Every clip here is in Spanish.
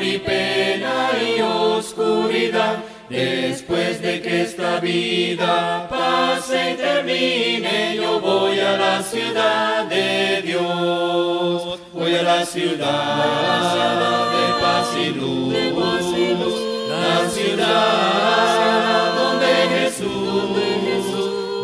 dolor y pena y oscuridad. Después de que esta vida pase y termine, yo voy a la ciudad de Dios. Voy a la ciudad de paz y luz. La ciudad donde Jesús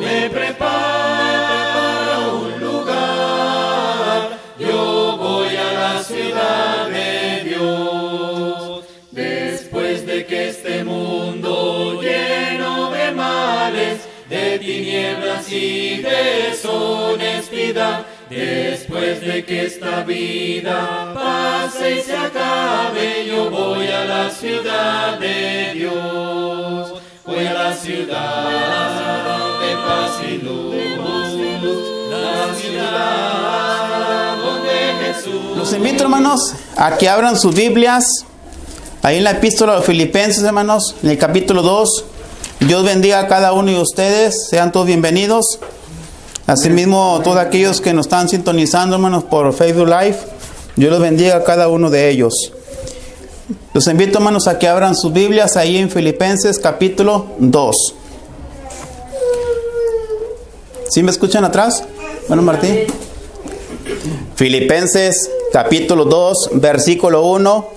me prepara un lugar. Yo voy a la ciudad de Dios. Después de que este mundo lleno de males, de tinieblas y deshonestidad, después de que esta vida pase y se acabe, yo voy a la ciudad de Dios. Voy a la ciudad de paz y luz. La ciudad donde Jesús... Los invito, hermanos, a que abran sus Biblias ahí en la epístola a los Filipenses, hermanos, en el capítulo 2. Dios bendiga a cada uno de ustedes, sean todos bienvenidos. Asimismo, todos aquellos que nos están sintonizando, hermanos, por Facebook Live, Dios los bendiga a cada uno de ellos. Los invito, hermanos, a que abran sus Biblias ahí en Filipenses capítulo 2. ¿Sí me escuchan atrás? Bueno, Martín. Filipenses capítulo 2, versículo 1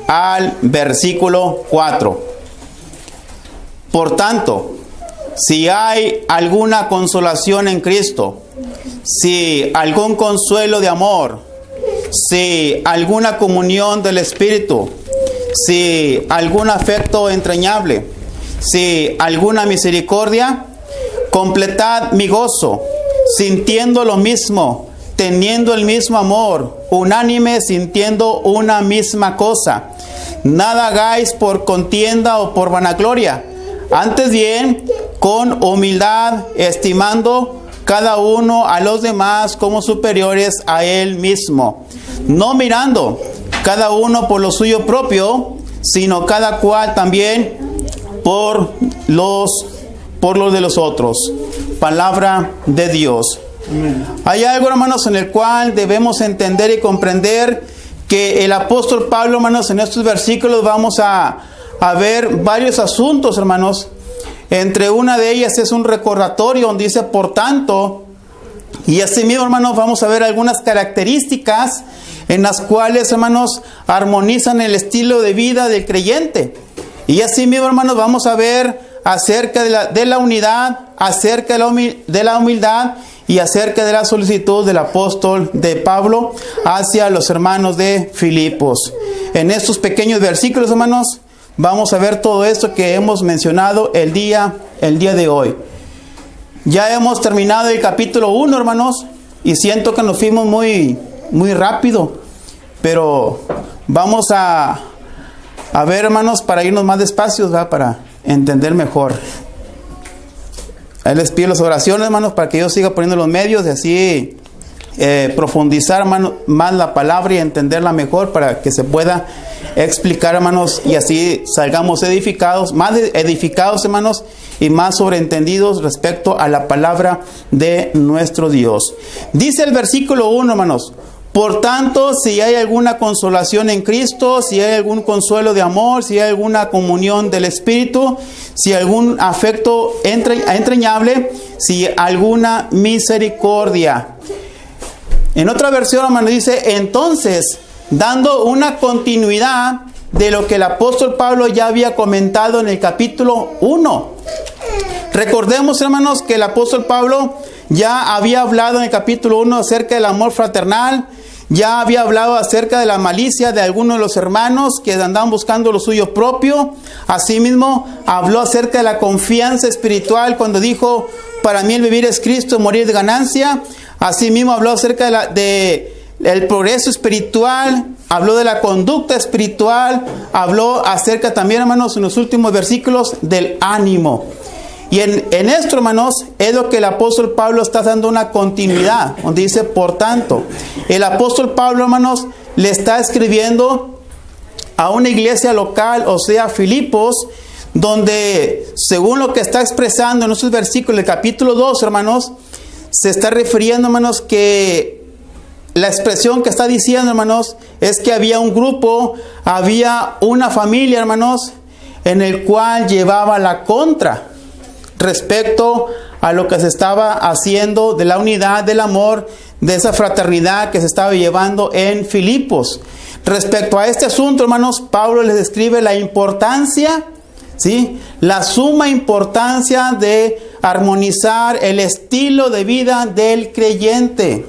al versículo 4. Por tanto, si hay alguna consolación en Cristo, si algún consuelo de amor, si alguna comunión del Espíritu, si algún afecto entrañable, si alguna misericordia, completad mi gozo, sintiendo lo mismo, teniendo el mismo amor, unánime, sintiendo una misma cosa. Nada hagáis por contienda o por vanagloria, antes bien, con humildad, estimando cada uno a los demás como superiores a él mismo, no mirando cada uno por lo suyo propio, sino cada cual también por los de los otros. Palabra de Dios. Hay algo, hermanos, en el cual debemos entender y comprender que el apóstol Pablo, hermanos, en estos versículos vamos a ver varios asuntos, hermanos. Entre una de ellas es un recordatorio donde dice por tanto, y así mismo, hermanos, vamos a ver algunas características en las cuales, hermanos, armonizan el estilo de vida del creyente. Y así mismo, hermanos, vamos a ver acerca de la unidad, acerca de la humildad y acerca de la solicitud del apóstol de Pablo hacia los hermanos de Filipos. En estos pequeños versículos, hermanos, vamos a ver todo esto que hemos mencionado el día de hoy. Ya hemos terminado el capítulo 1, hermanos, y siento que nos fuimos muy rápido, pero vamos a ver, hermanos, para irnos más despacio, ¿verdad? Para entender mejor. Ahí les pido las oraciones, hermanos, para que yo siga poniendo los medios y así profundizar, hermanos, más la palabra y entenderla mejor para que se pueda explicar, hermanos, y así salgamos edificados, más edificados, hermanos, y más sobreentendidos respecto a la palabra de nuestro Dios. Dice el versículo 1, hermanos: por tanto, si hay alguna consolación en Cristo, si hay algún consuelo de amor, si hay alguna comunión del Espíritu, si algún afecto entrañable, si alguna misericordia. En otra versión, hermano, dice, entonces, dando una continuidad de lo que el apóstol Pablo ya había comentado en el capítulo 1. Recordemos, hermanos, que el apóstol Pablo ya había hablado en el capítulo 1 acerca del amor fraternal, ya había hablado acerca de la malicia de algunos de los hermanos que andaban buscando lo suyo propio. Asimismo, habló acerca de la confianza espiritual cuando dijo, para mí el vivir es Cristo, morir es ganancia. Asimismo, habló acerca del progreso espiritual, habló de la conducta espiritual, habló acerca también, hermanos, en los últimos versículos del ánimo. Y en esto, hermanos, es lo que el apóstol Pablo está dando una continuidad, donde dice, por tanto, el apóstol Pablo, hermanos, le está escribiendo a una iglesia local, o sea, Filipos, donde, según lo que está expresando en esos versículos del capítulo 2, hermanos, se está refiriendo, hermanos, que la expresión que está diciendo, hermanos, es que había un grupo, había una familia, hermanos, en el cual llevaba la contra respecto a lo que se estaba haciendo de la unidad, del amor, de esa fraternidad que se estaba llevando en Filipos. Respecto a este asunto, hermanos, Pablo les describe la importancia, ¿sí?, la suma importancia de armonizar el estilo de vida del creyente.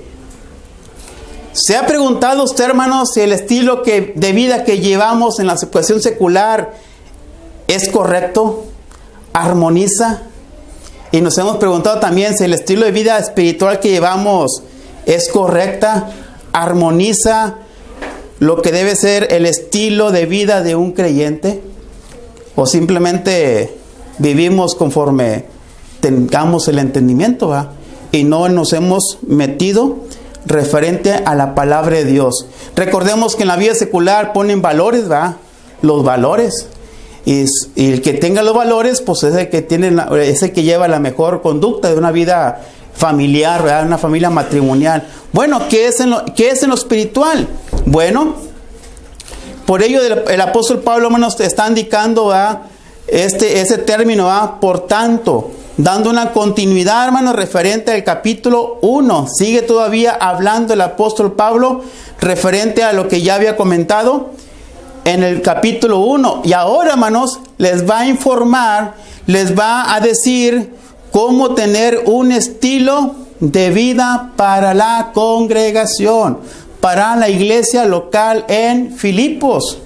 ¿Se ha preguntado usted, hermanos, si el estilo de vida que llevamos en la cuestión secular es correcto? ¿Armoniza? Y nos hemos preguntado también si el estilo de vida espiritual que llevamos es correcta, armoniza lo que debe ser el estilo de vida de un creyente, o simplemente vivimos conforme tengamos el entendimiento, ¿va?, y no nos hemos metido referente a la palabra de Dios. Recordemos que en la vida secular ponen valores, ¿va?, los valores, y el que tenga los valores, pues es el que lleva la mejor conducta de una vida familiar, ¿verdad?, una familia matrimonial. Bueno, ¿qué es en lo espiritual? Bueno, por ello el apóstol Pablo, hermanos, te está indicando, ¿verdad?, ese término, ¿verdad?, por tanto, dando una continuidad, hermanos, referente al capítulo 1. Sigue todavía hablando el apóstol Pablo referente a lo que ya había comentado en el capítulo 1. Y ahora, hermanos, les va a informar, les va a decir cómo tener un estilo de vida para la congregación, para la iglesia local en Filipos.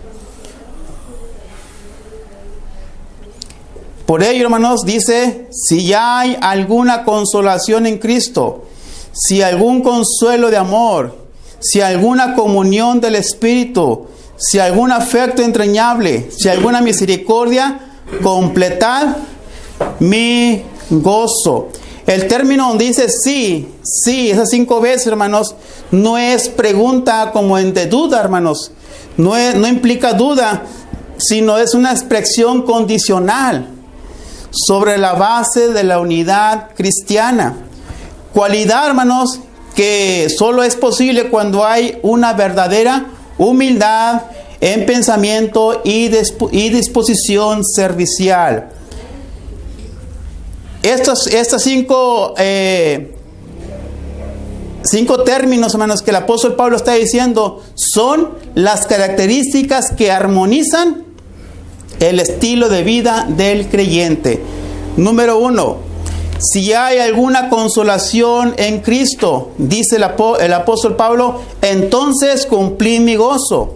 Por ello, hermanos, dice, si ya hay alguna consolación en Cristo, si algún consuelo de amor, si alguna comunión del Espíritu, si algún afecto entrañable, si alguna misericordia, completad mi gozo. El término donde dice sí, esas 5 veces, hermanos, no es pregunta como de duda, hermanos. No implica duda, sino es una expresión condicional sobre la base de la unidad cristiana. Cualidad, hermanos, que solo es posible cuando hay una verdadera humildad en pensamiento y disposición servicial. Estos 5 términos, hermanos, que el apóstol Pablo está diciendo son las características que armonizan el estilo de vida del creyente. Número 1, si hay alguna consolación en Cristo, dice el apóstol Pablo, entonces cumplí mi gozo.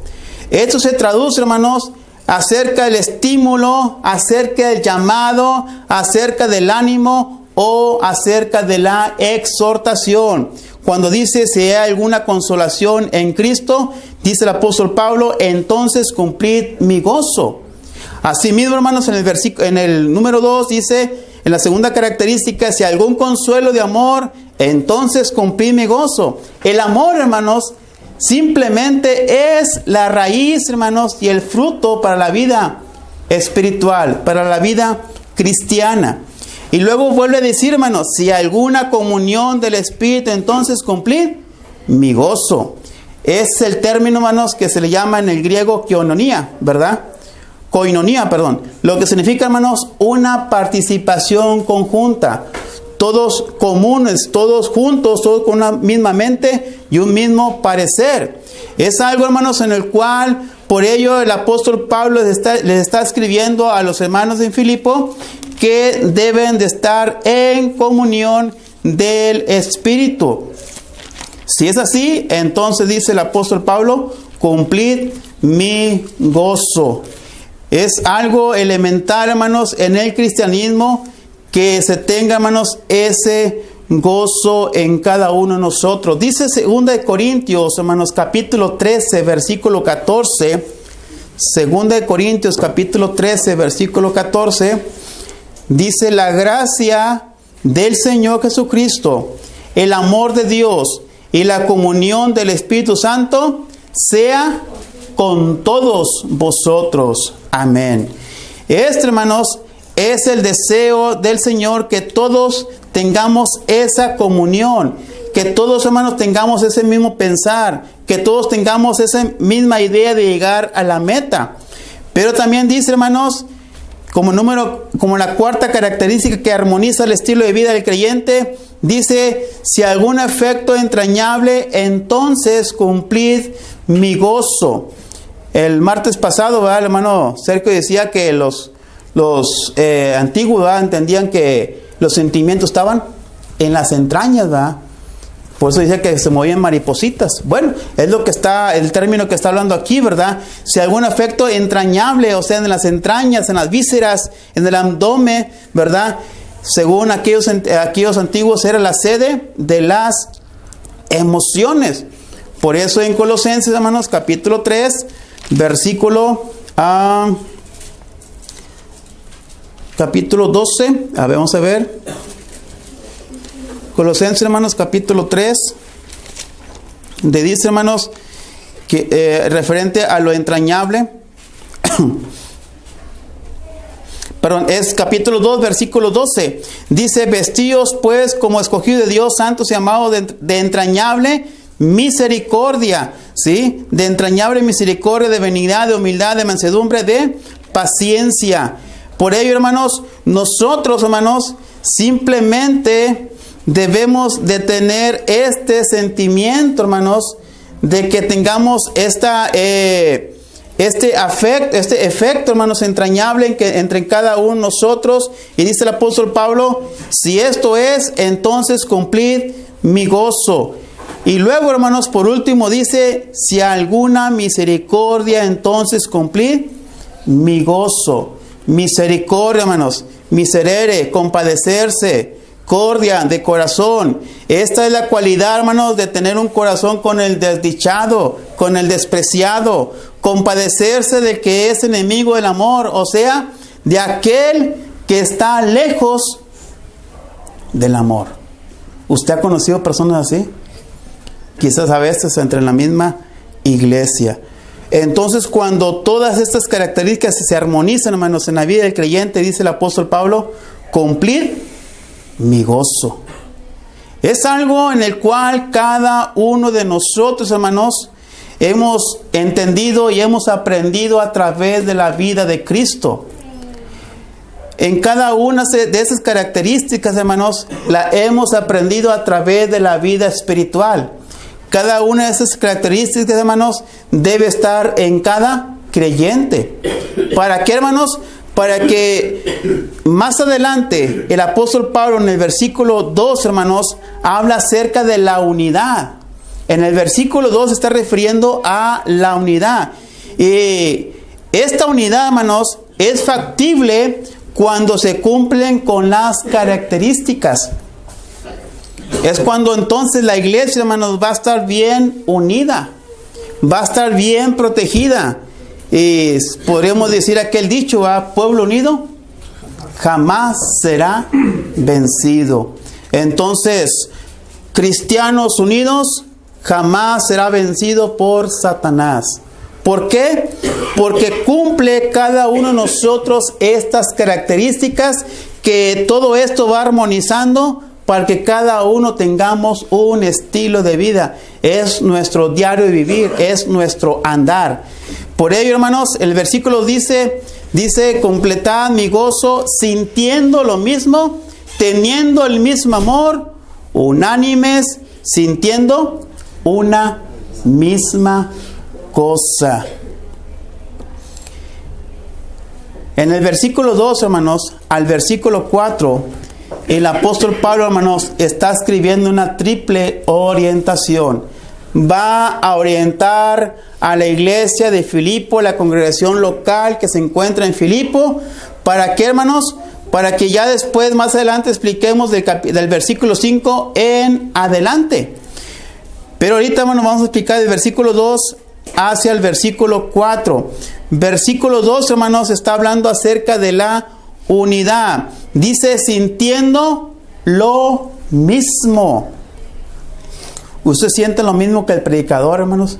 Esto se traduce, hermanos, acerca del estímulo, acerca del llamado, acerca del ánimo o acerca de la exhortación. Cuando dice si hay alguna consolación en Cristo, dice el apóstol Pablo, entonces cumplid mi gozo. Asimismo, hermanos, en el número 2 dice, en la segunda característica, si algún consuelo de amor, entonces cumplid mi gozo. El amor, hermanos, simplemente es la raíz, hermanos, y el fruto para la vida espiritual, para la vida cristiana. Y luego vuelve a decir, hermanos, si alguna comunión del Espíritu, entonces cumplid mi gozo. Es el término, hermanos, que se le llama en el griego koinonia, ¿verdad? Koinonia, perdón. Lo que significa, hermanos, una participación conjunta. Todos comunes, todos juntos, todos con una misma mente y un mismo parecer. Es algo, hermanos, en el cual, por ello, el apóstol Pablo les está escribiendo a los hermanos en Filipo que deben de estar en comunión del Espíritu. Si es así, entonces dice el apóstol Pablo, cumplid mi gozo. Es algo elemental, hermanos, en el cristianismo, que se tenga, hermanos, ese gozo en cada uno de nosotros. Dice 2 Corintios, hermanos, capítulo 13, versículo 14. 2 Corintios, capítulo 13, versículo 14. Dice, la gracia del Señor Jesucristo, el amor de Dios y la comunión del Espíritu Santo sea con todos vosotros. Amén. Hermanos, es el deseo del Señor que todos tengamos esa comunión, que todos, hermanos, tengamos ese mismo pensar, que todos tengamos esa misma idea de llegar a la meta. Pero también dice, hermanos, como la cuarta característica que armoniza el estilo de vida del creyente, dice, si algún efecto entrañable, entonces cumplid mi gozo. El martes pasado, ¿verdad? El hermano Sergio decía que los antiguos, ¿verdad?, entendían que los sentimientos estaban en las entrañas, ¿verdad? Por eso decía que se movían maripositas. Bueno, es lo que está, el término que está hablando aquí, ¿verdad? Si algún afecto entrañable, o sea, en las entrañas, en las vísceras, en el abdomen, ¿verdad? Según aquellos antiguos, era la sede de las emociones. Por eso en Colosenses, hermanos, capítulo 3, versículo capítulo 12, vamos a ver. Colosenses, hermanos, capítulo 3, donde dice, hermanos, que referente a lo entrañable, perdón, es capítulo 2, versículo 12, dice, vestíos pues como escogidos de Dios, santos y amados, de entrañable misericordia, ¿sí? De entrañable misericordia, de benignidad, de humildad, de mansedumbre, de paciencia. Por ello, hermanos, nosotros, hermanos, simplemente debemos de tener este sentimiento, hermanos, de que tengamos este efecto, hermanos, entrañable entre cada uno de nosotros. Y dice el apóstol Pablo, si esto es, entonces cumplid mi gozo. Y luego, hermanos, por último dice, si alguna misericordia, entonces cumplid mi gozo. Misericordia, hermanos, miserere, compadecerse, cordia de corazón. Esta es la cualidad, hermanos, de tener un corazón con el desdichado, con el despreciado, compadecerse del que es enemigo del amor, o sea, de aquel que está lejos del amor. ¿Usted ha conocido personas así? Quizás a veces entre en la misma iglesia. Entonces, cuando todas estas características se armonizan, hermanos, en la vida del creyente, dice el apóstol Pablo, cumplir mi gozo. Es algo en el cual cada uno de nosotros, hermanos, hemos entendido y hemos aprendido a través de la vida de Cristo. En cada una de esas características, hermanos, la hemos aprendido a través de la vida espiritual. Cada una de esas características, hermanos, debe estar en cada creyente. ¿Para qué, hermanos? Para que más adelante el apóstol Pablo en el versículo 2, hermanos, habla acerca de la unidad. En el versículo 2 se está refiriendo a la unidad. Y esta unidad, hermanos, es factible cuando se cumplen con las características. Es cuando entonces la iglesia, hermanos, va a estar bien unida, va a estar bien protegida. Y podríamos decir aquel dicho, pueblo unido jamás será vencido. Entonces, cristianos unidos jamás será vencido por Satanás. ¿Por qué? Porque cumple cada uno de nosotros estas características, que todo esto va armonizando para que cada uno tengamos un estilo de vida. Es nuestro diario de vivir, es nuestro andar. Por ello, hermanos, el versículo dice, completad mi gozo sintiendo lo mismo, teniendo el mismo amor, unánimes, sintiendo una misma cosa. En el versículo 2, hermanos, al versículo 4, el apóstol Pablo, hermanos, está escribiendo una triple orientación. Va a orientar a la iglesia de Filipo, la congregación local que se encuentra en Filipo. ¿Para qué, hermanos? Para que ya después, más adelante, expliquemos del versículo 5 en adelante. Pero ahorita, hermanos, vamos a explicar del versículo 2 hacia el versículo 4. Versículo 2, hermanos, está hablando acerca de la unidad. Dice, sintiendo lo mismo. ¿Usted siente lo mismo que el predicador, hermanos?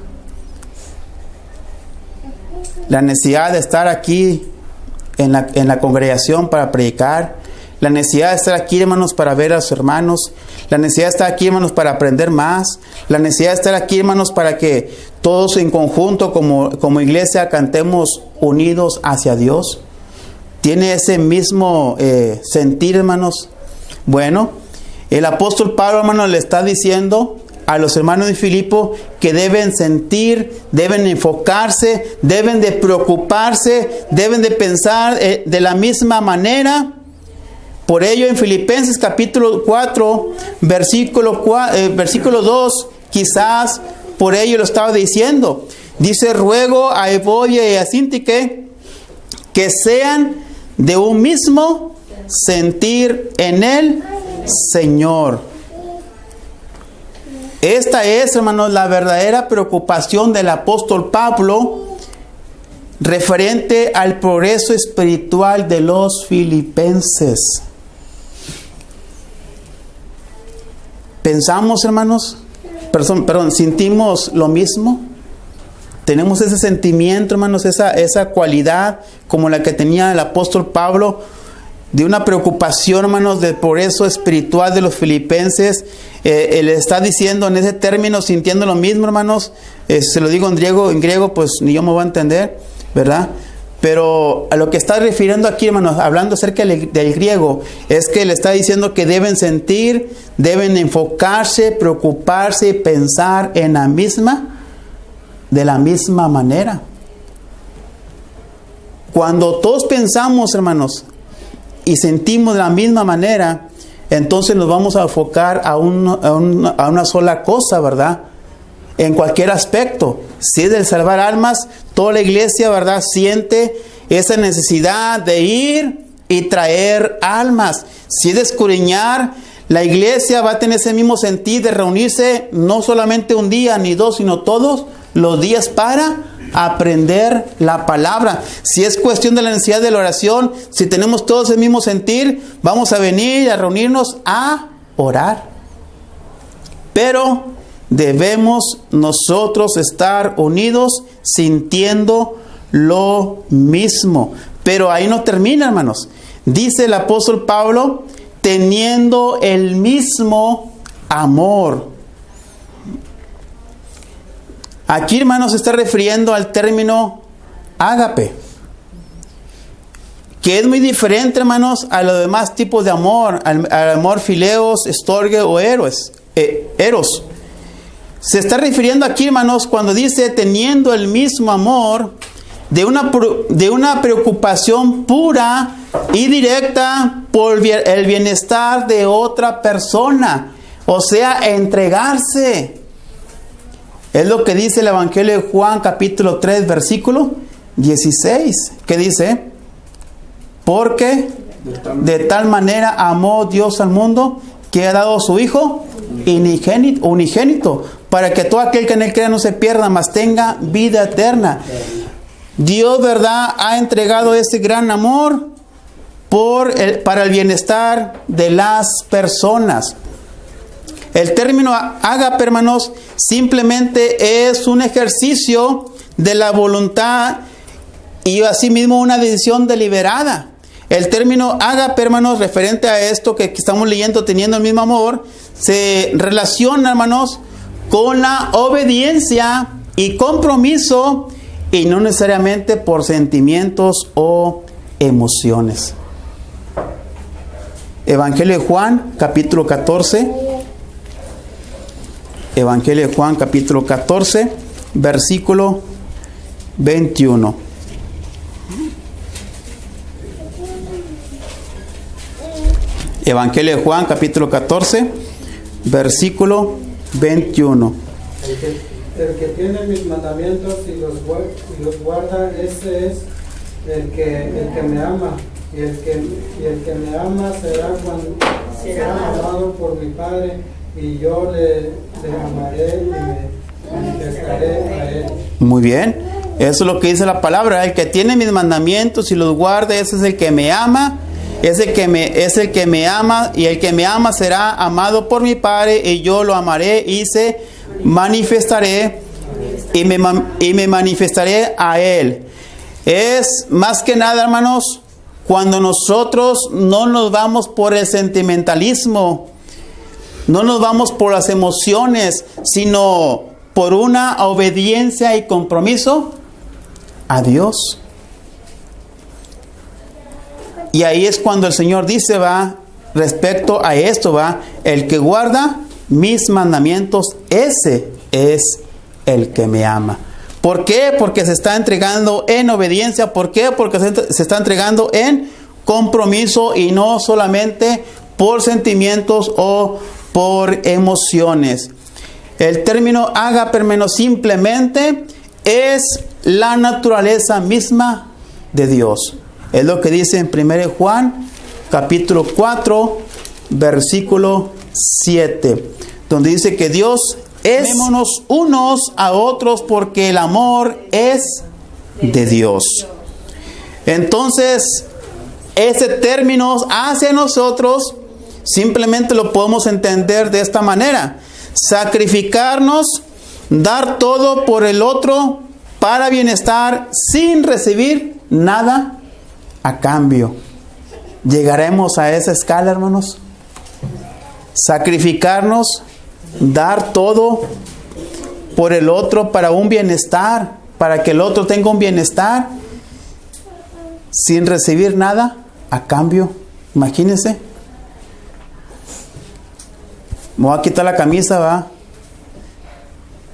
La necesidad de estar aquí en la congregación para predicar. la necesidad de estar aquí, hermanos, para ver a los hermanos, la necesidad de estar aquí, hermanos, para aprender más, la necesidad de estar aquí, hermanos, para que todos en conjunto como iglesia cantemos unidos hacia Dios. ¿Tiene ese mismo sentir, hermanos? Bueno, el apóstol Pablo, hermanos, le está diciendo a los hermanos de Filipo que deben sentir, deben enfocarse, deben de preocuparse, deben de pensar de la misma manera. Por ello, en Filipenses capítulo 4, versículo 2, quizás por ello lo estaba diciendo. Dice: ruego a Evodia y a Síntique que sean de un mismo sentir en el Señor. Esta es, hermanos, la verdadera preocupación del apóstol Pablo referente al progreso espiritual de los filipenses. ¿Pensamos, hermanos? ¿Sentimos lo mismo? ¿Tenemos ese sentimiento, hermanos, esa cualidad como la que tenía el apóstol Pablo, de una preocupación, hermanos, del progreso espiritual de los filipenses? Él está diciendo en ese término, sintiendo lo mismo, hermanos. Se lo digo en griego, pues ni yo me voy a entender, ¿verdad? Pero a lo que está refiriendo aquí, hermanos, hablando acerca del griego, es que le está diciendo que deben sentir, deben enfocarse, preocuparse y pensar de la misma manera. Cuando todos pensamos, hermanos, y sentimos de la misma manera, entonces nos vamos a enfocar a una sola cosa, ¿verdad? En cualquier aspecto. Si es del salvar almas, toda la iglesia, ¿verdad?, siente esa necesidad de ir y traer almas. Si es de escudriñar, la iglesia va a tener ese mismo sentir de reunirse no solamente un día ni dos, sino todos los días para aprender la palabra. Si es cuestión de la necesidad de la oración, si tenemos todos el mismo sentir, vamos a venir a reunirnos a orar. Pero debemos nosotros estar unidos sintiendo lo mismo. Pero ahí no termina, hermanos. Dice el apóstol Pablo, teniendo el mismo amor. Aquí, hermanos, se está refiriendo al término ágape, que es muy diferente, hermanos, a los demás tipos de amor, al amor fileos, estorge o eros. Se está refiriendo aquí, hermanos, cuando dice teniendo el mismo amor, de una preocupación pura y directa por el bienestar de otra persona, o sea, entregarse. Es lo que dice el Evangelio de Juan, capítulo 3, versículo 16. ¿Qué dice? Porque de tal manera amó Dios al mundo que ha dado a su Hijo unigénito, para que todo aquel que en él crea no se pierda, mas tenga vida eterna. Dios, ¿verdad?, ha entregado ese gran amor para el bienestar de las personas. El término ágape, hermanos, simplemente es un ejercicio de la voluntad y asimismo una decisión deliberada. El término ágape, hermanos, referente a esto que estamos leyendo, teniendo el mismo amor, se relaciona, hermanos, con la obediencia y compromiso, y no necesariamente por sentimientos o emociones. Evangelio de Juan, capítulo 14. Evangelio de Juan, capítulo 14, versículo 21. Evangelio de Juan, capítulo 14, versículo 21. El que tiene mis mandamientos y los guarda, ese es el que me ama. Y el que me ama será amado por mi Padre, y yo le amaré y me manifestaré a él. Muy bien, eso es lo que dice la palabra. El que tiene mis mandamientos y los guarda, ese es el que me ama. Es el que me ama, y el que me ama será amado por mi Padre, y yo lo amaré y se manifestaré y me manifestaré a él. Es más que nada, hermanos, cuando nosotros no nos vamos por el sentimentalismo, no nos vamos por las emociones, sino por una obediencia y compromiso a Dios. Y ahí es cuando el Señor dice, va, respecto a esto, va, el que guarda mis mandamientos, ese es el que me ama. ¿Por qué? Porque se está entregando en obediencia. ¿Por qué? Porque se está entregando en compromiso y no solamente por sentimientos o por emociones. El término ágape, menos simplemente, es la naturaleza misma de Dios. Es lo que dice en 1 Juan, capítulo 4, versículo 7, donde dice que Dios es, amémonos unos a otros porque el amor es de Dios. Entonces, ese término hacia nosotros simplemente lo podemos entender de esta manera: sacrificarnos, dar todo por el otro para bienestar sin recibir nada a cambio. ¿Llegaremos a esa escala, hermanos? Sacrificarnos, dar todo por el otro para un bienestar, para que el otro tenga un bienestar, sin recibir nada a cambio. Imagínense. Me voy a quitar la camisa, va,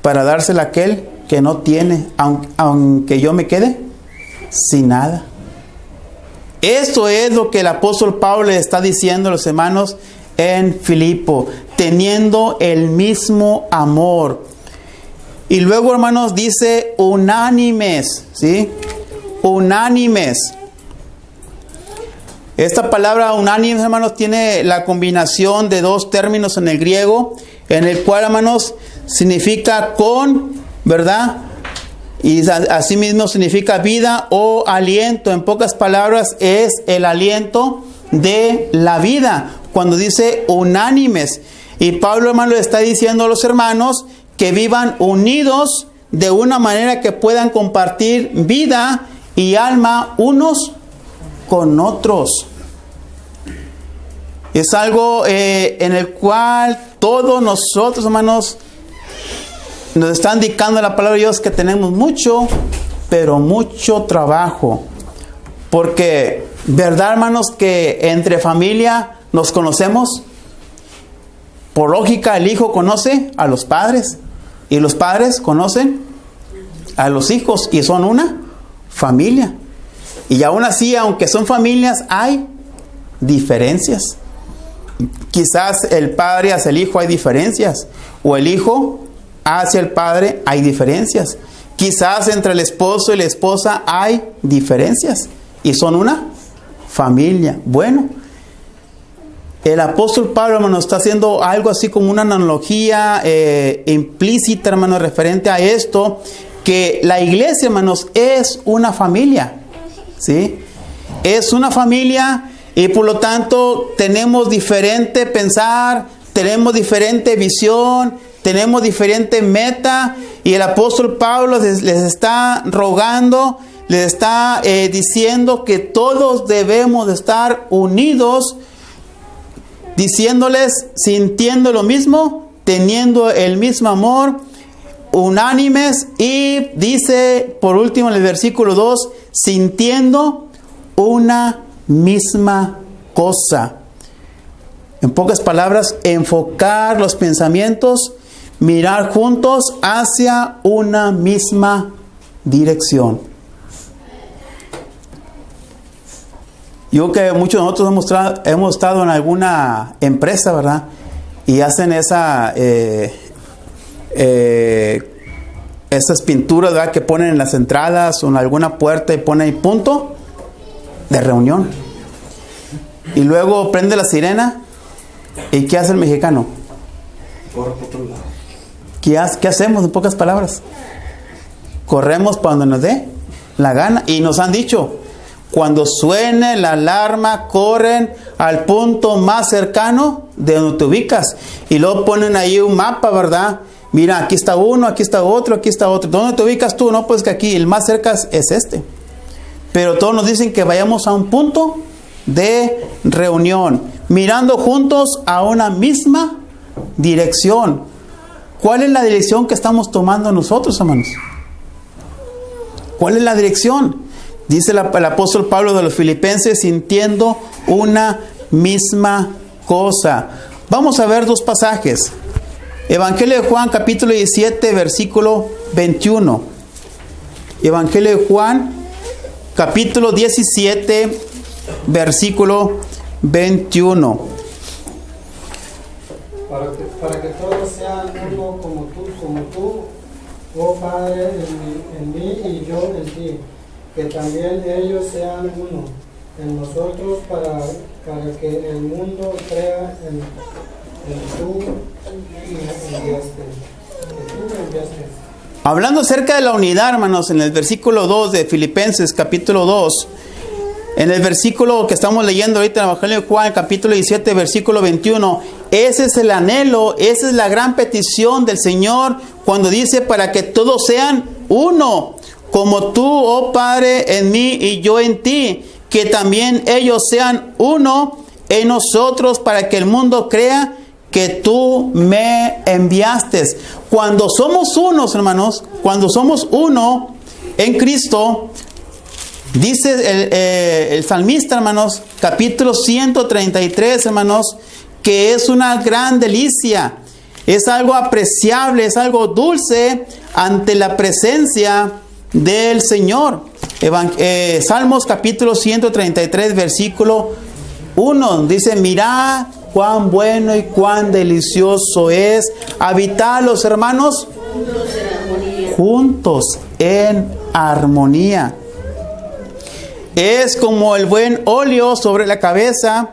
para dársela a aquel que no tiene, aunque yo me quede sin nada. Esto es lo que el apóstol Pablo le está diciendo a los hermanos en Filipo, teniendo el mismo amor. Y luego, hermanos, dice unánimes, ¿sí? Unánimes. Esta palabra unánimes, hermanos, tiene la combinación de dos términos en el griego, en el cual, hermanos, significa con, ¿verdad? Y asimismo significa vida o aliento. En pocas palabras, es el aliento de la vida, cuando dice unánimes. Y Pablo, hermano, le está diciendo a los hermanos que vivan unidos de una manera que puedan compartir vida y alma unos con otros. Es algo en el cual todos nosotros, hermanos, nos está indicando la palabra de Dios que tenemos mucho, pero mucho trabajo. Porque, ¿verdad, hermanos, que entre familia nos conocemos? Por lógica, el hijo conoce a los padres y los padres conocen a los hijos y son una familia. Y aún así, aunque son familias, hay diferencias. Quizás el padre hacia el hijo hay diferencias, o el hijo hacia el padre hay diferencias. Quizás entre el esposo y la esposa hay diferencias y son una familia. Bueno, el apóstol Pablo, hermano, está haciendo algo así como una analogía implícita, hermano, referente a esto, que la iglesia, hermanos, es una familia, ¿sí? Es una familia y por lo tanto tenemos diferente pensar, tenemos diferente visión, tenemos diferente meta, y el apóstol Pablo les está rogando, les está diciendo que todos debemos de estar unidos, diciéndoles, sintiendo lo mismo, teniendo el mismo amor, unánimes, y dice por último en el versículo 2, sintiendo una misma cosa. En pocas palabras, enfocar los pensamientos, mirar juntos hacia una misma dirección. Yo creo que muchos de nosotros hemos estado en alguna empresa, ¿verdad? Y hacen esas pinturas, ¿verdad?, que ponen en las entradas o en alguna puerta y ponen ahí punto de reunión. Y luego prende la sirena. ¿Y qué hace el mexicano? Corre por otro lado. ¿Qué hacemos en pocas palabras? Corremos para donde nos dé la gana. Y nos han dicho, cuando suene la alarma, corren al punto más cercano de donde te ubicas. Y luego ponen ahí un mapa, ¿verdad? Mira, aquí está uno, aquí está otro, aquí está otro. ¿Dónde te ubicas tú? No, pues que aquí el más cerca es este. pero todos nos dicen que vayamos a un punto de reunión, mirando juntos a una misma dirección. ¿Cuál es la dirección que estamos tomando nosotros, hermanos? ¿Cuál es la dirección? Dice el apóstol Pablo de los Filipenses, sintiendo una misma cosa. Vamos a ver dos pasajes. Evangelio de Juan, capítulo 17, versículo 21. Evangelio de Juan, capítulo 17, versículo 21. Para que todos sean uno como tú, oh Padre, en mí y yo en ti, que también ellos sean uno en nosotros, para que el mundo crea en tú enviaste. Hablando acerca de la unidad, hermanos, en el versículo 2 de Filipenses, capítulo 2, en el versículo que estamos leyendo ahorita en el Evangelio de Juan, capítulo 17, versículo 21, ese es el anhelo, esa es la gran petición del Señor cuando dice para que todos sean uno, como tú, oh Padre, en mí y yo en ti, que también ellos sean uno en nosotros, para que el mundo crea que tú me enviaste. Cuando somos unos, hermanos, cuando somos uno en Cristo, dice el salmista, hermanos, capítulo 133, hermanos, que es una gran delicia, es algo apreciable, es algo dulce ante la presencia del Señor. Salmos capítulo 133, versículo 1, dice, mirad cuán bueno y cuán delicioso es habitar los hermanos juntos en armonía. Es como el buen óleo sobre la cabeza,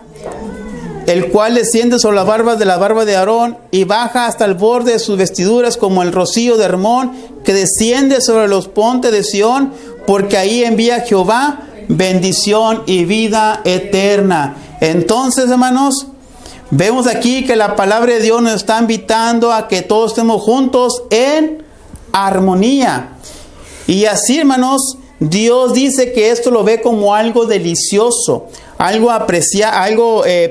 el cual desciende sobre las barbas de Aarón y baja hasta el borde de sus vestiduras, como el rocío de Hermón, que desciende sobre los montes de Sión, porque ahí envía Jehová bendición y vida eterna. Entonces, hermanos, vemos aquí que la palabra de Dios nos está invitando a que todos estemos juntos en armonía. Y así, hermanos, Dios dice que esto lo ve como algo delicioso, algo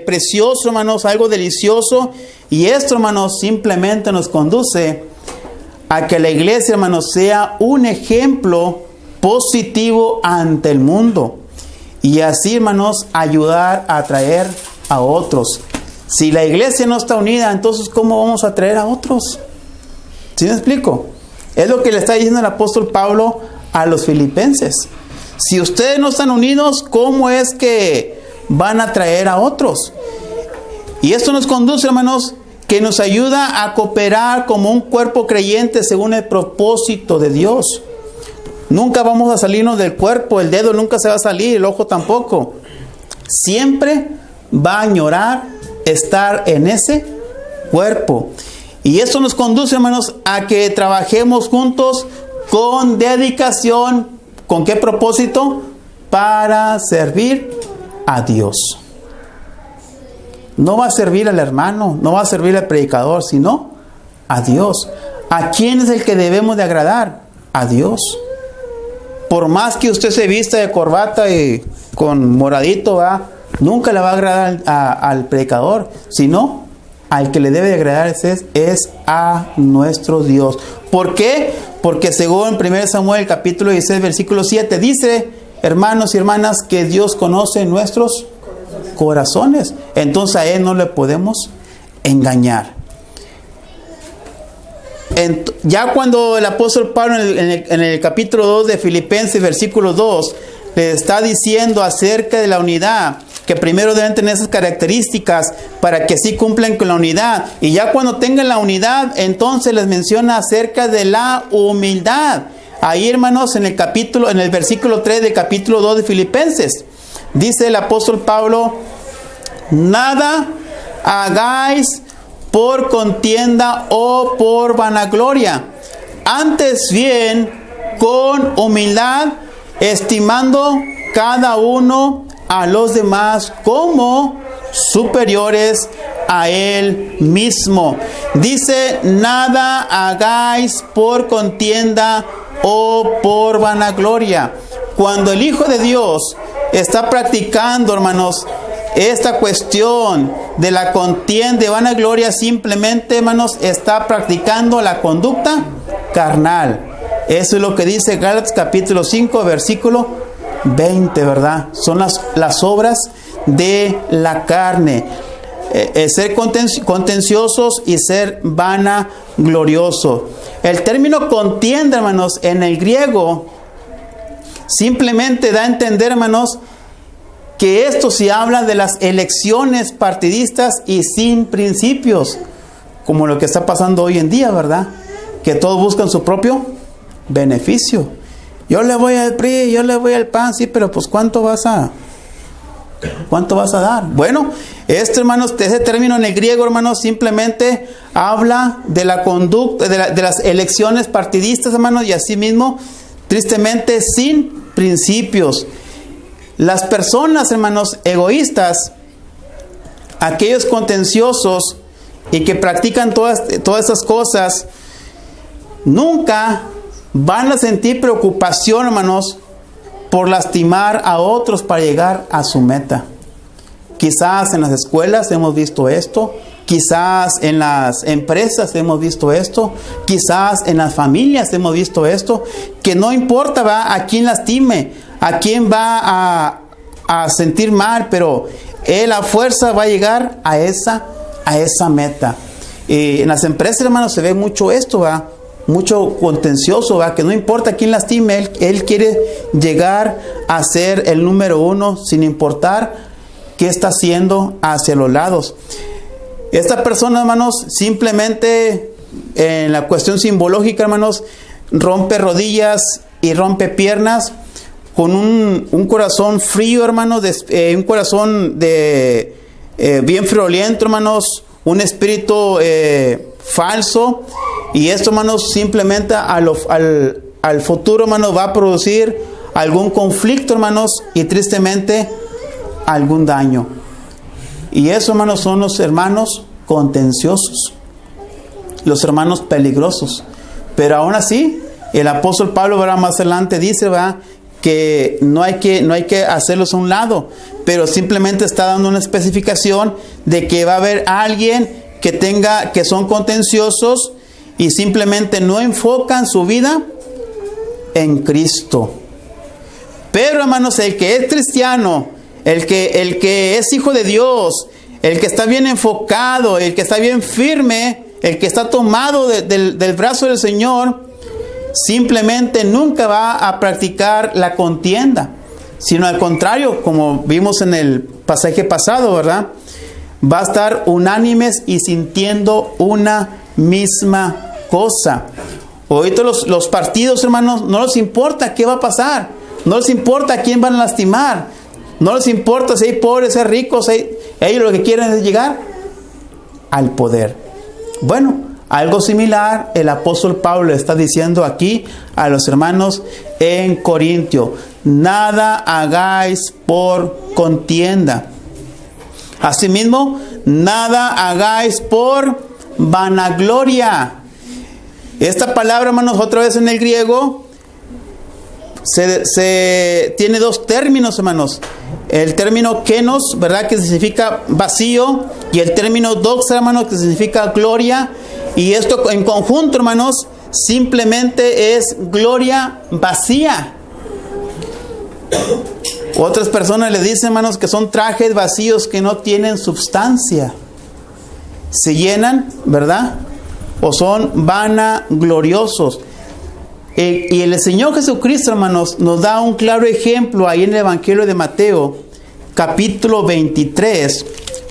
precioso, hermanos, algo delicioso. Y esto, hermanos, simplemente nos conduce a que la iglesia, hermanos, sea un ejemplo positivo ante el mundo. Y así, hermanos, ayudar a atraer a otros. Si la iglesia no está unida, entonces ¿cómo vamos a atraer a otros? ¿Sí me explico? Es lo que le está diciendo el apóstol Pablo a los filipenses. Si ustedes no están unidos, ¿cómo es que van a atraer a otros? Y esto nos conduce, hermanos, que nos ayuda a cooperar como un cuerpo creyente según el propósito de Dios. Nunca vamos a salirnos del cuerpo, el dedo nunca se va a salir, el ojo tampoco. Siempre va a añorar estar en ese cuerpo. Y eso nos conduce, hermanos, a que trabajemos juntos con dedicación. ¿Con qué propósito? Para servir a Dios. No va a servir al hermano, no va a servir al predicador, sino a Dios. ¿A quién es el que debemos de agradar? A Dios. Por más que usted se vista de corbata y con moradito, nunca le va a agradar al predicador, sino al que le debe de agradar es a nuestro Dios. ¿Por qué? Porque según 1 Samuel capítulo 16 versículo 7 dice, hermanos y hermanas, que Dios conoce nuestros corazones. Entonces a Él no le podemos engañar. Ya cuando el apóstol Pablo en el capítulo 2 de Filipenses versículo 2 le está diciendo acerca de la unidad, que primero deben tener esas características para que así cumplan con la unidad. Y ya cuando tengan la unidad, entonces les menciona acerca de la humildad. Ahí, hermanos, en el versículo 3 del capítulo 2 de Filipenses, dice el apóstol Pablo, nada hagáis por contienda o por vanagloria, antes bien con humildad, estimando cada uno a los demás como superiores a él mismo. Dice, nada hagáis por contienda o por vanagloria. cuando el Hijo de Dios está practicando, hermanos, esta cuestión de la contienda y vanagloria, simplemente, hermanos, está practicando la conducta carnal. Eso es lo que dice Gálatas capítulo 5, versículo 20, ¿verdad? Son las obras de la carne. Ser contenciosos y ser vanagloriosos. El término contienda, hermanos, en el griego simplemente da a entender, hermanos, que esto se habla de las elecciones partidistas y sin principios, como lo que está pasando hoy en día, ¿verdad? Que todos buscan su propio beneficio. Yo le voy al PRI, yo le voy al PAN, sí, pero pues ¿cuánto vas a dar? Bueno, hermanos, ese término en el griego, hermanos, simplemente habla de la conducta, de las elecciones partidistas, hermanos, y asimismo, tristemente, sin principios. Las personas, hermanos, egoístas, aquellos contenciosos y que practican todas esas cosas, nunca van a sentir preocupación, hermanos, por lastimar a otros para llegar a su meta. Quizás en las escuelas hemos visto esto, quizás en las empresas hemos visto esto, quizás en las familias hemos visto esto, que no importa, ¿va?, a quién lastime, a quién va a sentir mal, pero él a fuerza va a llegar a esa meta. En las empresas, hermanos, se ve mucho esto, ¿va?, mucho contencioso, ¿va?, que no importa quién lastime, él quiere llegar a ser el número uno sin importar qué está haciendo hacia los lados. Esta persona, hermanos, simplemente en la cuestión simbológica, hermanos, rompe rodillas y rompe piernas con un corazón frío, hermanos, un corazón bien friolento, hermanos, un espíritu falso. Y esto, hermanos, simplemente al futuro, hermanos, va a producir algún conflicto, hermanos, y tristemente algún daño. Y eso, hermanos, son los hermanos contenciosos, los hermanos peligrosos. Pero aún así, el apóstol Pablo, ¿verdad?, más adelante dice, ¿verdad?, que no hay que hacerlos a un lado, pero simplemente está dando una especificación de que va a haber alguien que son contenciosos y simplemente no enfocan su vida en Cristo. Pero, hermanos, el que es cristiano, el que es hijo de Dios, el que está bien enfocado, el que está bien firme, el que está tomado del brazo del Señor, simplemente nunca va a practicar la contienda, sino al contrario, como vimos en el pasaje pasado, ¿verdad?, va a estar unánimes y sintiendo una misma cosa. Ahorita los partidos, hermanos, no les importa qué va a pasar, no les importa a quién van a lastimar, no les importa si hay pobres, si hay ricos, ellos lo que quieren es llegar al poder. Bueno, algo similar el apóstol Pablo está diciendo aquí a los hermanos en Corintio: nada hagáis por contienda. Asimismo, nada hagáis por vanagloria. Esta palabra, hermanos, otra vez en el griego, tiene dos términos, hermanos. El término kenos, ¿verdad?, que significa vacío, y el término doxa, hermanos, que significa gloria. Y esto en conjunto, hermanos, simplemente es gloria vacía. Otras personas le dicen, hermanos, que son trajes vacíos que no tienen substancia. Se llenan, ¿verdad?, o son vanagloriosos. Y el Señor Jesucristo, hermanos, nos da un claro ejemplo ahí en el Evangelio de Mateo, capítulo 23,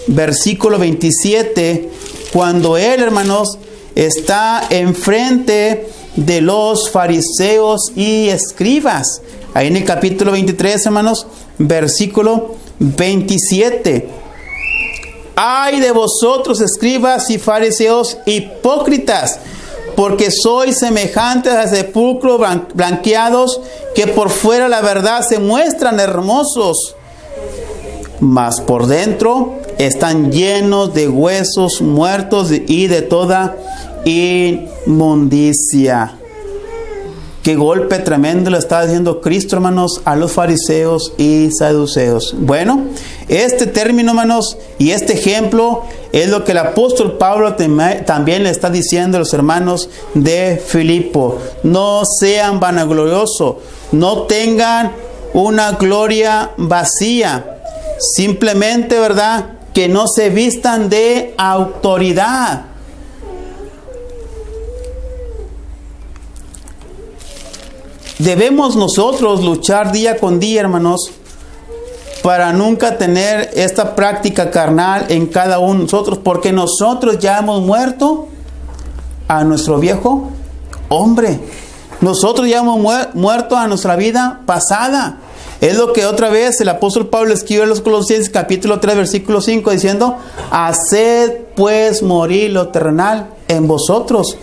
versículo 27, cuando Él, hermanos, está enfrente de los fariseos y escribas. Ahí en el capítulo 23, hermanos, versículo 27. ¡Ay de vosotros, escribas y fariseos hipócritas! Porque sois semejantes a sepulcros blanqueados, que por fuera la verdad se muestran hermosos, mas por dentro están llenos de huesos muertos y de toda inmundicia. Qué golpe tremendo le estaba diciendo Cristo, hermanos, a los fariseos y saduceos. Bueno, este término, hermanos, y este ejemplo es lo que el apóstol Pablo también le está diciendo a los hermanos de Filipo. No sean vanagloriosos, no tengan una gloria vacía. Simplemente, ¿verdad?, que no se vistan de autoridad. Debemos nosotros luchar día con día, hermanos, para nunca tener esta práctica carnal en cada uno de nosotros, porque nosotros ya hemos muerto a nuestro viejo hombre. Nosotros ya hemos muerto a nuestra vida pasada. Es lo que otra vez el apóstol Pablo escribe en los Colosenses capítulo 3 versículo 5 diciendo: haced pues morir lo terrenal en vosotros.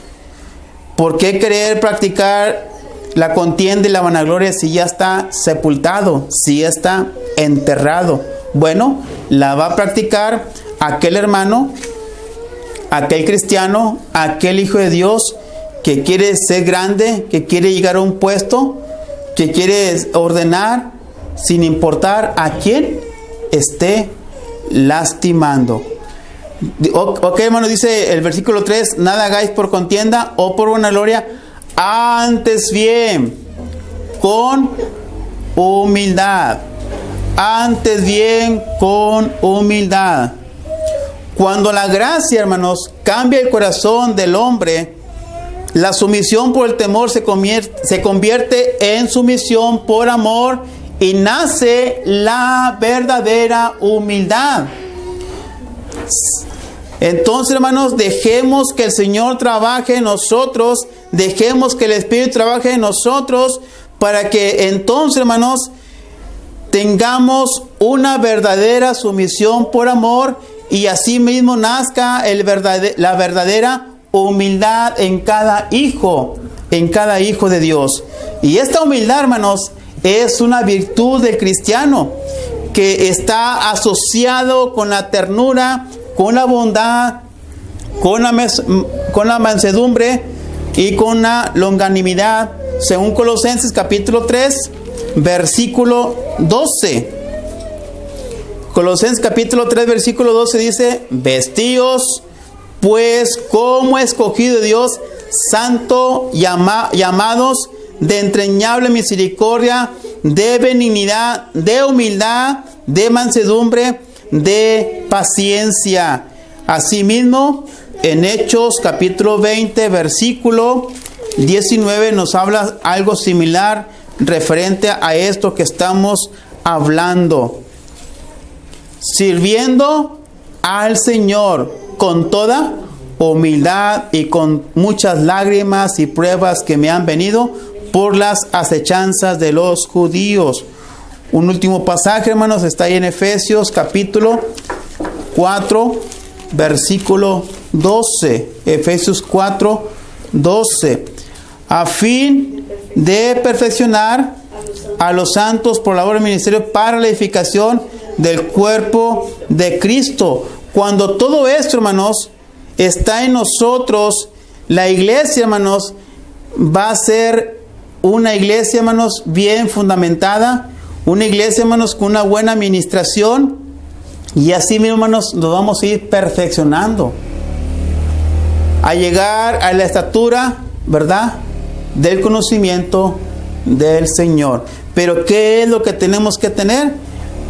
¿Por qué querer practicar la contienda y la vanagloria si ya está sepultado, si ya está enterrado? Bueno, la va a practicar aquel hermano, aquel cristiano, aquel hijo de Dios que quiere ser grande, que quiere llegar a un puesto, que quiere ordenar sin importar a quién esté lastimando. Ok, hermano, dice el versículo 3: nada hagáis por contienda o por vanagloria, antes bien con humildad. Antes bien con humildad. Cuando la gracia, hermanos, cambia el corazón del hombre, la sumisión por el temor se convierte en sumisión por amor y nace la verdadera humildad. Entonces, hermanos, dejemos que el Señor trabaje en nosotros, dejemos que el Espíritu trabaje en nosotros, para que entonces, hermanos, tengamos una verdadera sumisión por amor y así mismo nazca la verdadera humildad en cada hijo de Dios. Y esta humildad, hermanos, es una virtud del cristiano que está asociado con la ternura, con la bondad, con la mansedumbre y con la longanimidad, según Colosenses capítulo 3, versículo 12. Colosenses capítulo 3, versículo 12 dice: vestíos pues como escogido de Dios, santo, llamados de entrañable misericordia, de benignidad, de humildad, de mansedumbre, de paciencia. Asimismo, en Hechos capítulo 20, versículo 19 nos habla algo similar referente a esto que estamos hablando. Sirviendo al Señor con toda humildad y con muchas lágrimas y pruebas que me han venido por las acechanzas de los judíos. Un último pasaje, hermanos, está ahí en Efesios capítulo 4, versículo 12. Efesios 4, 12. A fin de perfeccionar a los santos por la obra del ministerio para la edificación del cuerpo de Cristo. Cuando todo esto, hermanos, está en nosotros, la iglesia, hermanos, va a ser una iglesia, hermanos, bien fundamentada, una iglesia, hermanos, con una buena administración, y así mismo, hermanos, nos vamos a ir perfeccionando a llegar a la estatura, ¿verdad?, del conocimiento del Señor. Pero ¿qué es lo que tenemos que tener?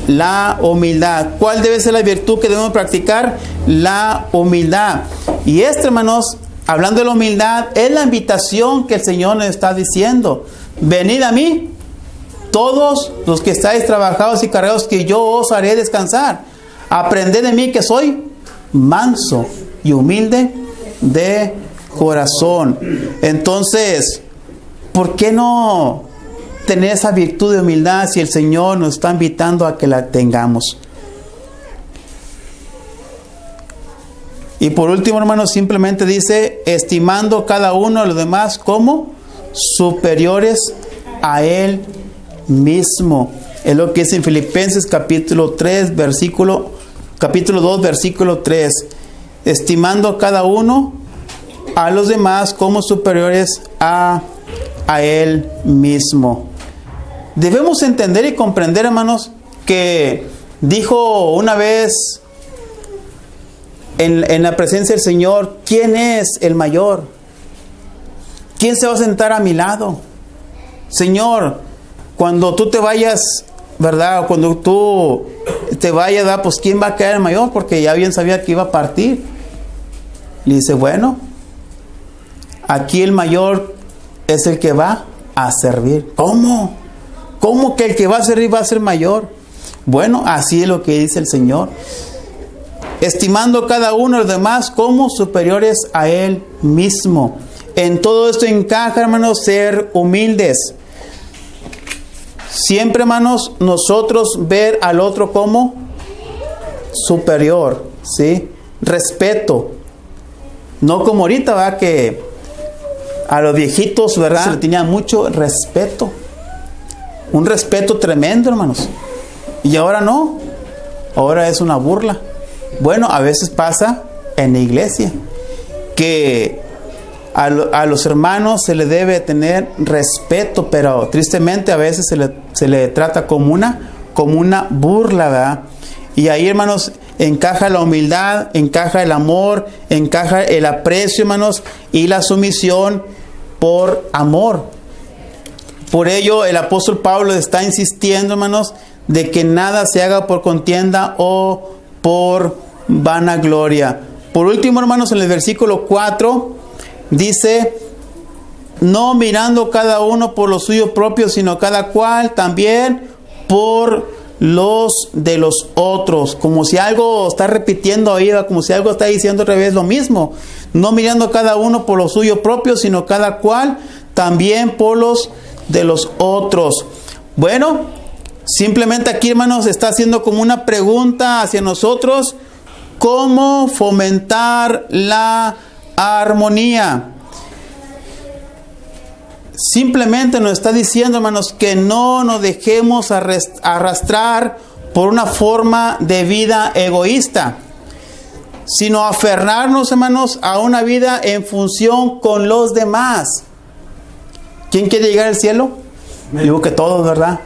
La humildad. ¿Cuál debe ser la virtud que debemos practicar? La humildad. Y esto, hermanos, hablando de la humildad, es la invitación que el Señor nos está diciendo: venid a mí, todos los que estáis trabajados y cargados, que yo os haré descansar. Aprended de mí, que soy manso y humilde de corazón. Entonces, ¿por qué no tener esa virtud de humildad si el Señor nos está invitando a que la tengamos? Y por último, hermanos, simplemente dice: estimando cada uno a los demás como superiores a Él mismo. Es lo que dice en Filipenses capítulo 2, versículo 3. Estimando cada uno a los demás como superiores a a Él mismo. Debemos entender y comprender, hermanos, que dijo una vez en la presencia del Señor, ¿quién es el mayor? ¿Quién se va a sentar a mi lado? Señor, cuando tú te vayas, ¿verdad? Cuando tú te vayas, ¿verdad? Pues ¿quién va a quedar el mayor? Porque ya bien sabía que iba a partir. Le dice, bueno, aquí el mayor es el que va a servir. ¿Cómo? ¿Cómo que el que va a servir va a ser mayor? Bueno, así es lo que dice el Señor. Estimando cada uno de los demás como superiores a Él mismo. En todo esto encaja, hermanos, ser humildes. Siempre, hermanos, nosotros ver al otro como superior, ¿sí? Respeto. No como ahorita, ¿verdad? Que a los viejitos, ¿verdad? Se le tenía mucho respeto. Un respeto tremendo, hermanos. Y ahora no. Ahora es una burla. Bueno, a veces pasa en la iglesia que a los hermanos se le debe tener respeto, pero tristemente a veces se le trata como una burla, ¿verdad? Y ahí, hermanos, encaja la humildad, encaja el amor, encaja el aprecio, hermanos, y la sumisión por amor. Por ello, el apóstol Pablo está insistiendo, hermanos, de que nada se haga por contienda o por vanagloria. Por último, hermanos, en el versículo 4 dice, no mirando cada uno por lo suyo propio, sino cada cual también por los de los otros. Como si algo está repitiendo ahí, como si algo está diciendo al revés lo mismo. No mirando cada uno por lo suyo propio, sino cada cual también por los de los otros. Bueno, simplemente aquí, hermanos, está haciendo como una pregunta hacia nosotros: ¿cómo fomentar la armonía? Simplemente nos está diciendo, hermanos, que no nos dejemos arrastrar por una forma de vida egoísta, sino aferrarnos, hermanos, a una vida en función con los demás. ¿Quién quiere llegar al cielo? Digo que todos, ¿verdad?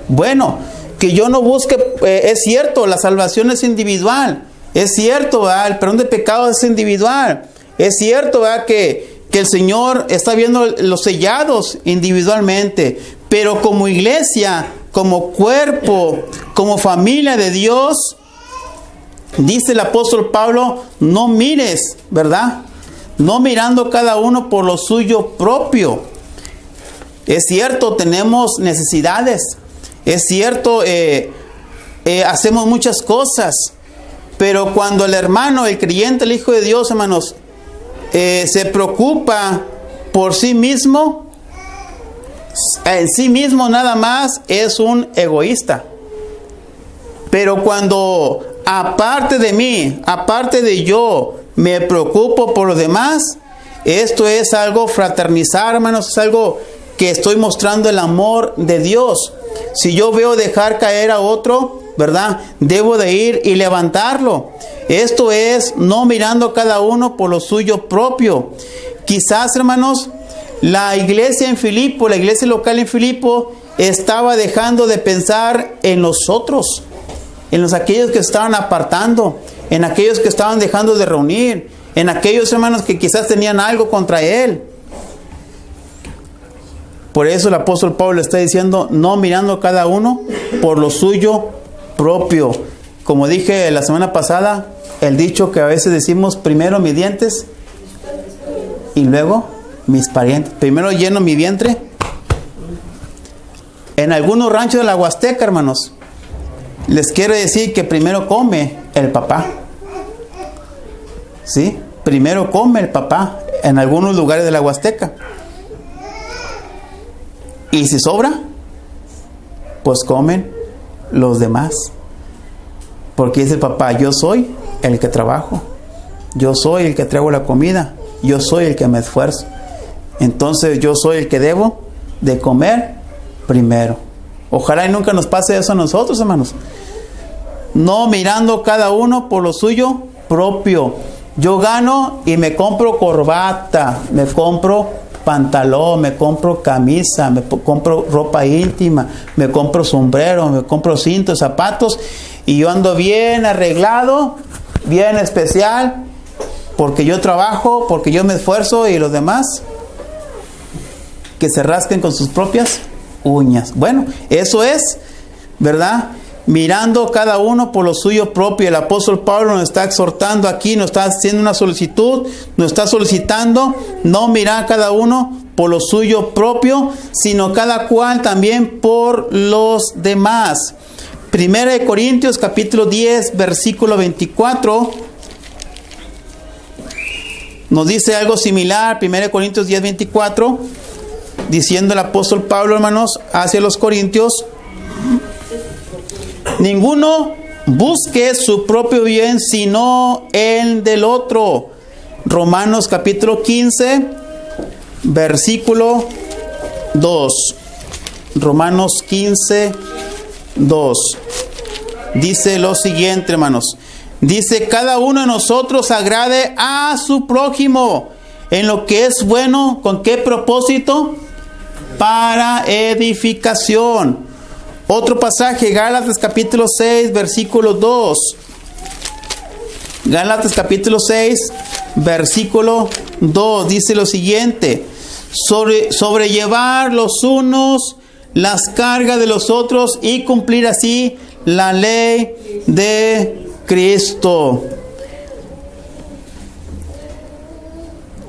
Bueno, que yo no busque, es cierto, la salvación es individual, es cierto, ¿verdad? El perdón de pecados es individual, es cierto, ¿verdad? Que el Señor está viendo los sellados individualmente, pero como iglesia, como cuerpo, como familia de Dios, dice el apóstol Pablo, no mires, ¿verdad? No mirando cada uno por lo suyo propio. Es cierto, tenemos necesidades, es cierto, hacemos muchas cosas, pero cuando el hermano, el creyente, el Hijo de Dios, hermanos, se preocupa por sí mismo, en sí mismo nada más, es un egoísta. Pero cuando aparte de mí, aparte de yo, me preocupo por los demás, esto es algo fraternizar, hermanos, es algo que estoy mostrando el amor de Dios. Si yo veo dejar caer a otro, ¿verdad? Debo de ir y levantarlo. Esto es no mirando cada uno por lo suyo propio. Quizás, hermanos, la iglesia en Filipo, la iglesia local en Filipo, estaba dejando de pensar en los otros, en los aquellos que estaban apartando, en aquellos que estaban dejando de reunir, en aquellos hermanos que quizás tenían algo contra él. Por eso el apóstol Pablo está diciendo, no mirando cada uno por lo suyo propio. Como dije la semana pasada, el dicho que a veces decimos, primero mis dientes y luego mis parientes. Primero lleno mi vientre. En algunos ranchos de la Huasteca, hermanos, les quiero decir que primero come el papá. ¿Sí? Primero come el papá en algunos lugares de la Huasteca. Y si sobra, pues comen los demás. Porque dice el papá, yo soy el que trabajo, yo soy el que traigo la comida, yo soy el que me esfuerzo. Entonces yo soy el que debo de comer primero. Ojalá y nunca nos pase eso a nosotros, hermanos. No mirando cada uno por lo suyo propio. Yo gano y me compro corbata, me compro pantalón, me compro camisa, compro ropa íntima, me compro sombrero, me compro cintos, zapatos, y yo ando bien arreglado, bien especial, porque yo trabajo, porque yo me esfuerzo, y los demás que se rasquen con sus propias uñas. Bueno, eso es, ¿verdad? Mirando cada uno por lo suyo propio. El apóstol Pablo nos está exhortando aquí, nos está haciendo una solicitud, nos está solicitando no mirar cada uno por lo suyo propio, sino cada cual también por los demás. Primera de Corintios capítulo 10, versículo 24, nos dice algo similar. 1 Corintios 10, 24, diciendo el apóstol Pablo, hermanos, hacia los corintios: ninguno busque su propio bien, sino el del otro. Romanos capítulo 15, versículo 2. Romanos 15, 2. Dice lo siguiente, hermanos. Dice: cada uno de nosotros agrade a su prójimo en lo que es bueno. ¿Con qué propósito? Para edificación. Otro pasaje, Gálatas capítulo 6, versículo 2. Gálatas capítulo 6, versículo 2. Dice lo siguiente: sobrellevar los unos las cargas de los otros y cumplir así la ley de Cristo.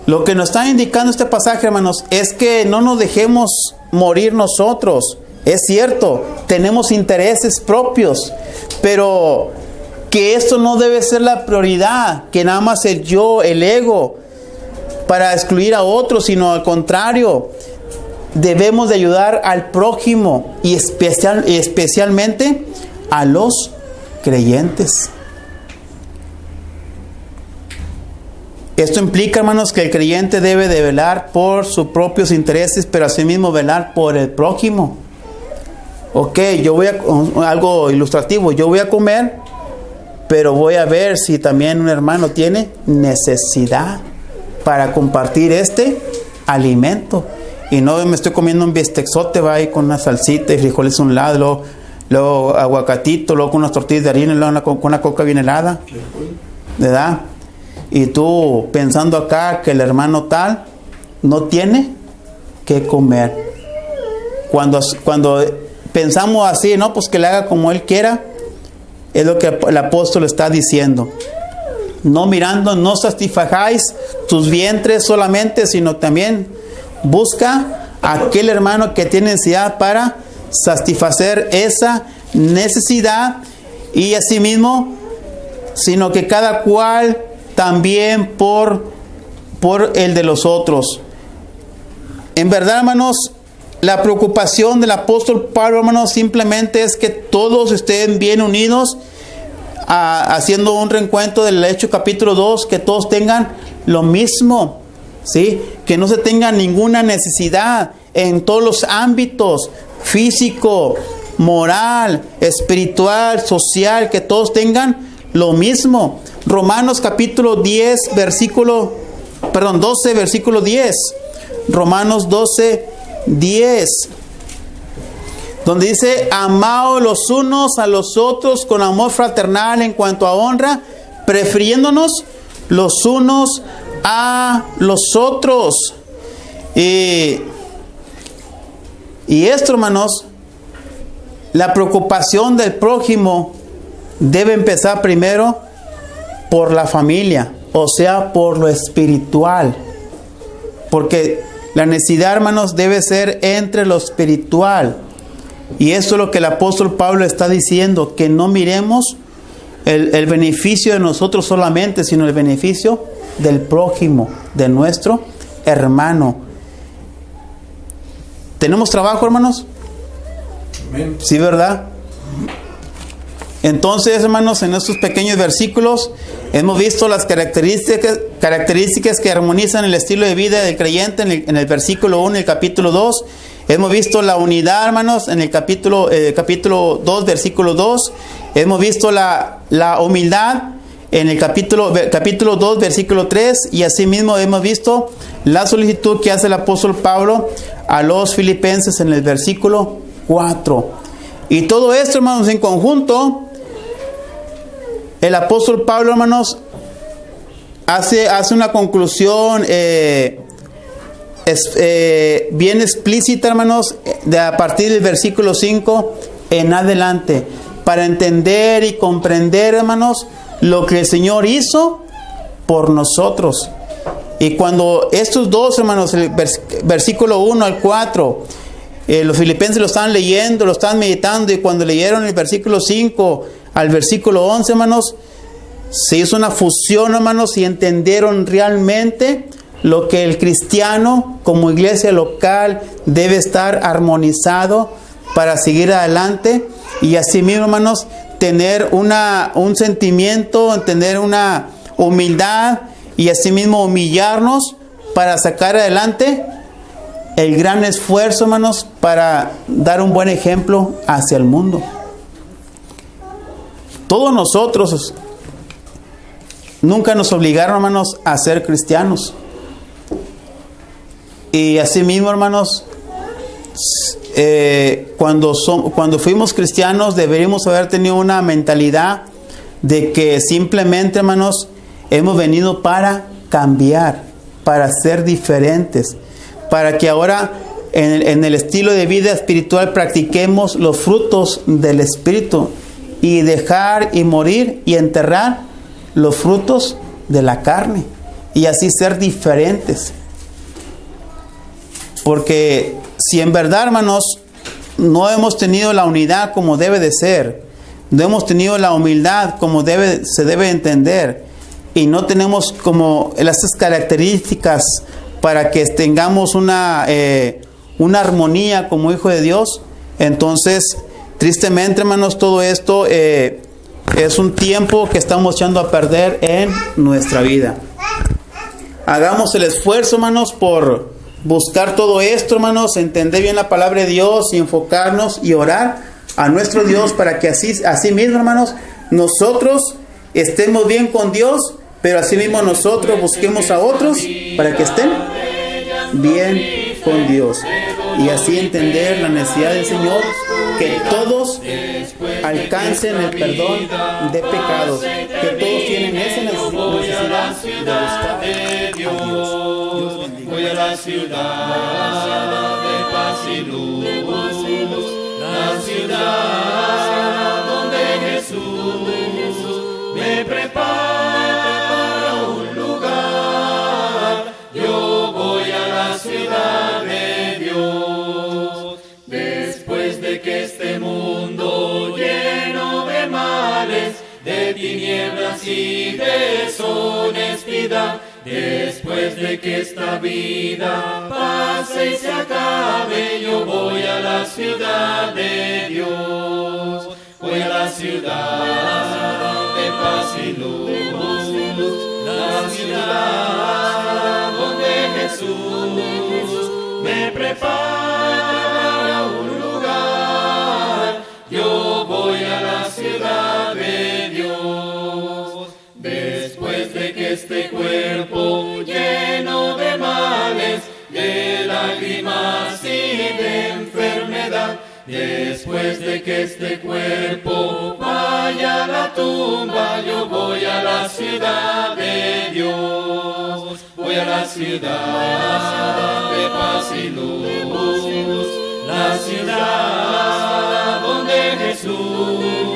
Lo que nos está indicando este pasaje, hermanos, es que no nos dejemos morir nosotros. Es cierto, tenemos intereses propios, pero que esto no debe ser la prioridad, que nada más el yo, el ego, para excluir a otros, sino al contrario, debemos de ayudar al prójimo y especialmente a los creyentes. Esto implica, hermanos, que el creyente debe de velar por sus propios intereses, pero asimismo velar por el prójimo. Ok, yo voy a, algo ilustrativo, yo voy a comer, pero voy a ver si también un hermano tiene necesidad para compartir este alimento. Y no me estoy comiendo un bisteczote, va ahí con una salsita y frijoles a un lado, luego aguacatito, luego con unas tortillas de harina, luego con una coca bien helada, ¿verdad? Y tú pensando acá que el hermano tal no tiene que comer. Cuando pensamos así, no, pues que le haga como él quiera, es lo que el apóstol está diciendo. No mirando, no satisfagáis tus vientres solamente, sino también busca a aquel hermano que tiene necesidad para satisfacer esa necesidad, y asimismo, sino que cada cual también por el de los otros. En verdad, hermanos, la preocupación del apóstol Pablo, hermanos, simplemente es que todos estén bien unidos, haciendo un reencuentro del Hechos capítulo 2, que todos tengan lo mismo, ¿sí? Que no se tenga ninguna necesidad en todos los ámbitos, físico, moral, espiritual, social, que todos tengan lo mismo. Romanos capítulo 10, versículo, 12, versículo 10. Romanos 12, 10. Donde dice: amaos los unos a los otros con amor fraternal en cuanto a honra, prefiriéndonos los unos a los otros. Y esto, hermanos, la preocupación del prójimo debe empezar primero por la familia, o sea, por lo espiritual. Porque la necesidad, hermanos, debe ser entre lo espiritual. Y eso es lo que el apóstol Pablo está diciendo, que no miremos el beneficio de nosotros solamente, sino el beneficio del prójimo, de nuestro hermano. ¿Tenemos trabajo, hermanos? Amén. Sí, ¿verdad? Entonces, hermanos, en estos pequeños versículos hemos visto las características que armonizan el estilo de vida del creyente en el versículo 1 y el capítulo 2. Hemos visto la unidad, hermanos, en el capítulo 2, versículo 2. Hemos visto la humildad en el capítulo 2, versículo 3, y asimismo hemos visto la solicitud que hace el apóstol Pablo a los filipenses en el versículo 4. Y todo esto, hermanos, en conjunto, el apóstol Pablo, hermanos, hace una conclusión bien explícita, hermanos, a partir del versículo 5 en adelante, para entender y comprender, hermanos, lo que el Señor hizo por nosotros. Y cuando estos dos, hermanos, el versículo 1 al 4, los filipenses lo están leyendo, lo están meditando, y cuando leyeron el versículo 5 al versículo 11, hermanos, se hizo una fusión, hermanos, y entendieron realmente lo que el cristiano como iglesia local debe estar armonizado para seguir adelante, y así mismo, hermanos, tener un sentimiento, tener una humildad, y así mismo humillarnos para sacar adelante el gran esfuerzo, hermanos, para dar un buen ejemplo hacia el mundo. Todos nosotros nunca nos obligaron, hermanos, a ser cristianos. Y así mismo, hermanos, cuando fuimos cristianos deberíamos haber tenido una mentalidad de que simplemente, hermanos, hemos venido para cambiar, para ser diferentes, para que ahora en el estilo de vida espiritual practiquemos los frutos del Espíritu, y dejar y morir y enterrar los frutos de la carne, y así ser diferentes. Porque si en verdad, hermanos, no hemos tenido la unidad como debe de ser, no hemos tenido la humildad como se debe entender, y no tenemos como esas características para que tengamos una armonía como hijo de Dios, entonces, tristemente, hermanos, todo esto es un tiempo que estamos echando a perder en nuestra vida. Hagamos el esfuerzo, hermanos, por buscar todo esto, hermanos, entender bien la palabra de Dios y enfocarnos y orar a nuestro Dios para que así mismo, hermanos, nosotros estemos bien con Dios, pero así mismo nosotros busquemos a otros para que estén bien con Dios, y así entender la necesidad del Señor, que todos alcancen el perdón de pecados, que todos tienen esa necesidad de buscar a Dios. Voy a la ciudad de paz y luz, la ciudad donde Jesús me prepara un lugar. Yo voy a la ciudad de Dios. Después de que este mundo lleno de males, de tinieblas y deshonestidad, después de que esta vida pase y se acabe, yo voy a la ciudad de Dios. Voy a la ciudad de paz y luz, la ciudad donde Jesús me prepara un lugar. Yo voy a la ciudad de Dios. Después de que este cuerpo lleno de males, de lágrimas y de enfermedad, después de que este cuerpo vaya a la tumba, yo voy a la ciudad de Dios. Voy a la ciudad de paz y luz, la ciudad donde Jesús